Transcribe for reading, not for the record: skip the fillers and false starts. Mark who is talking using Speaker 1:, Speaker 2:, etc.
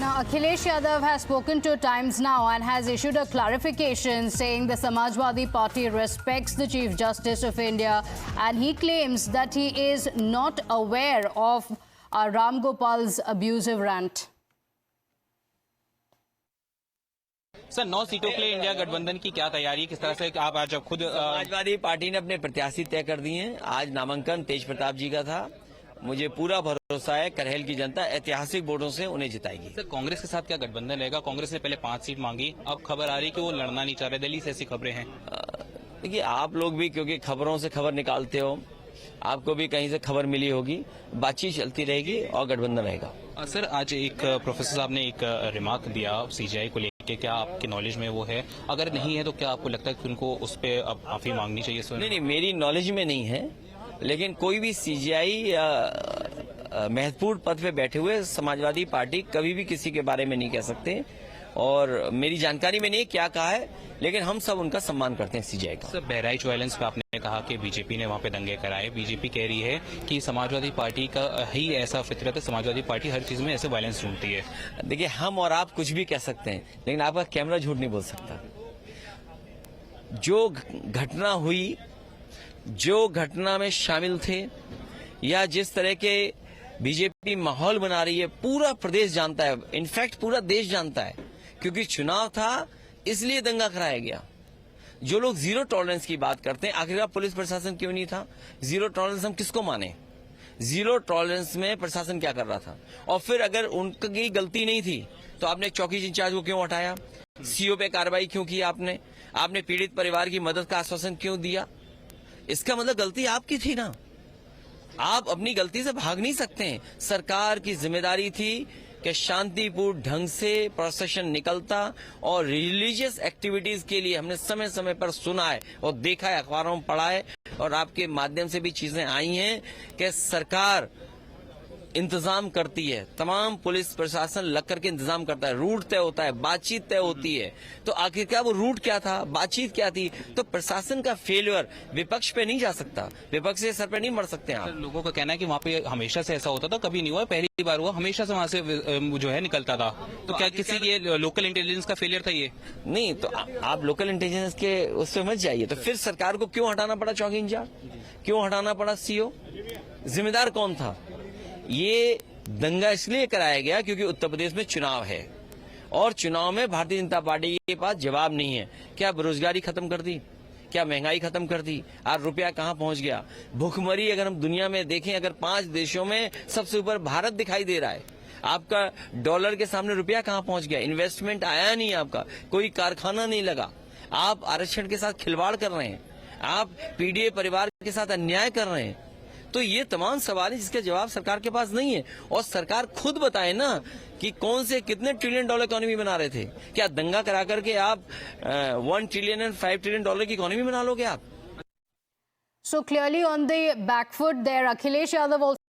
Speaker 1: Akhilesh Yadav has spoken 2 times now and has issued a clarification saying the Samajwadi Party respects the Chief Justice of India, and he claims that he is not aware of Ram Gopal's abusive rant.
Speaker 2: Sir 9 सीटों के लिए India गठबंधन की क्या तैयारी, किस तरह से आप आज खुद
Speaker 3: समाजवादी पार्टी ने अपने प्रत्याशी तय कर दिए हैं। आज नामांकन तेज प्रताप जी का था। मुझे पूरा भरोसा है करहल की जनता ऐतिहासिक वोटों से उन्हें जिताएगी।
Speaker 2: सर कांग्रेस के साथ क्या गठबंधन रहेगा? कांग्रेस ने पहले 5 सीट मांगी, अब खबर आ रही कि वो लड़ना नहीं चाह रहे, दिल्ली से ऐसी खबरें हैं।
Speaker 3: देखिए, आप लोग भी क्योंकि खबरों से खबर निकालते हो, आपको भी कहीं से खबर मिली होगी। बातचीत चलती रहेगी और गठबंधन रहेगा।
Speaker 2: सर आज एक प्रोफेसर साहब ने एक रिमार्क दिया सीजीआई को लेकर, क्या आपके नॉलेज में वो है? अगर नहीं है तो क्या आपको लगता है कि उनको उस पर अब माफी मांगनी चाहिए? सर
Speaker 3: नहीं, मेरी नॉलेज में नहीं है, लेकिन कोई भी सीजीआई महत्वपूर्ण पद पे बैठे हुए समाजवादी पार्टी कभी भी किसी के बारे में नहीं कह सकते, और मेरी जानकारी में नहीं क्या कहा है, लेकिन हम सब उनका सम्मान करते हैं सीजीआई का।
Speaker 2: सर बहराइच वायलेंस पे आपने कहा कि बीजेपी ने वहां पे दंगे कराए। बीजेपी कह रही है कि समाजवादी पार्टी का ही ऐसा फितरत है, समाजवादी पार्टी हर चीज में ऐसे वायलेंस ढूंढती है।
Speaker 3: देखिए, हम और आप कुछ भी कह सकते हैं, लेकिन आपका कैमरा झूठ नहीं बोल सकता। जो घटना हुई, जो घटना में शामिल थे, या जिस तरह के बीजेपी माहौल बना रही है, पूरा प्रदेश जानता है, इनफैक्ट पूरा देश जानता है, क्योंकि चुनाव था इसलिए दंगा कराया गया। जो लोग जीरो टॉलरेंस की बात करते हैं, आखिरकार पुलिस प्रशासन क्यों नहीं था? जीरो टॉलरेंस हम किसको माने? जीरो टॉलरेंस में प्रशासन क्या कर रहा था? और फिर अगर उनकी गलती नहीं थी तो आपने चौकी इंचार्ज को क्यों हटाया? सीओ पे कार्रवाई क्यों की आपने? आपने पीड़ित परिवार की मदद का आश्वासन क्यों दिया? इसका मतलब गलती आपकी थी ना। आप अपनी गलती से भाग नहीं सकते। सरकार की जिम्मेदारी थी कि शांतिपूर्ण ढंग से प्रोसेशन निकलता, और रिलीजियस एक्टिविटीज के लिए हमने समय समय पर सुना है और देखा है, अखबारों में पढ़ा है, और आपके माध्यम से भी चीजें आई हैं कि सरकार इंतजाम करती है, तमाम पुलिस प्रशासन लग करके इंतजाम करता है, रूट तय होता है, बातचीत तय होती है। तो आखिरकार वो रूट क्या था, बातचीत क्या थी? तो प्रशासन का फेलियर विपक्ष पे नहीं जा सकता, विपक्ष के सर पे नहीं मर सकते आप।
Speaker 2: लोगों का कहना है कि वहाँ पे हमेशा से ऐसा होता था, कभी नहीं हुआ, पहली बार हुआ, हमेशा से वहाँ से जो है निकलता था। तो क्या किसी के लोकल इंटेलिजेंस का फेलियर था ये?
Speaker 3: नहीं, तो आप लोकल इंटेलिजेंस के उससे मत जाइए। तो फिर सरकार को क्यों हटाना पड़ा चौकी इंचार्ज? क्यों हटाना पड़ा सीओ? जिम्मेदार कौन था? ये दंगा इसलिए कराया गया क्योंकि उत्तर प्रदेश में चुनाव है, और चुनाव में भारतीय जनता पार्टी के पास जवाब नहीं है। क्या बेरोजगारी खत्म कर दी? क्या महंगाई खत्म कर दी? आज रुपया कहां पहुंच गया? भूखमरी अगर हम दुनिया में देखें, अगर 5 देशों में सबसे ऊपर भारत दिखाई दे रहा है। आपका डॉलर के सामने रुपया कहां पहुंच गया? इन्वेस्टमेंट आया नहीं, आपका कोई कारखाना नहीं लगा। आप आरक्षण के साथ खिलवाड़ कर रहे हैं, आप पीडीए परिवार के साथ अन्याय कर रहे हैं। तो ये तमाम सवाल है जिसके जवाब सरकार के पास नहीं है। और सरकार खुद बताए ना कि कौन से कितने $1 ट्रिलियन इकोनॉमी बना रहे थे। क्या दंगा करा करके आप 1 ट्रिलियन और 5 ट्रिलियन डॉलर की इकोनॉमी बना लोगे आप?
Speaker 1: So clearly on the back foot there, Akhilesh Yadav also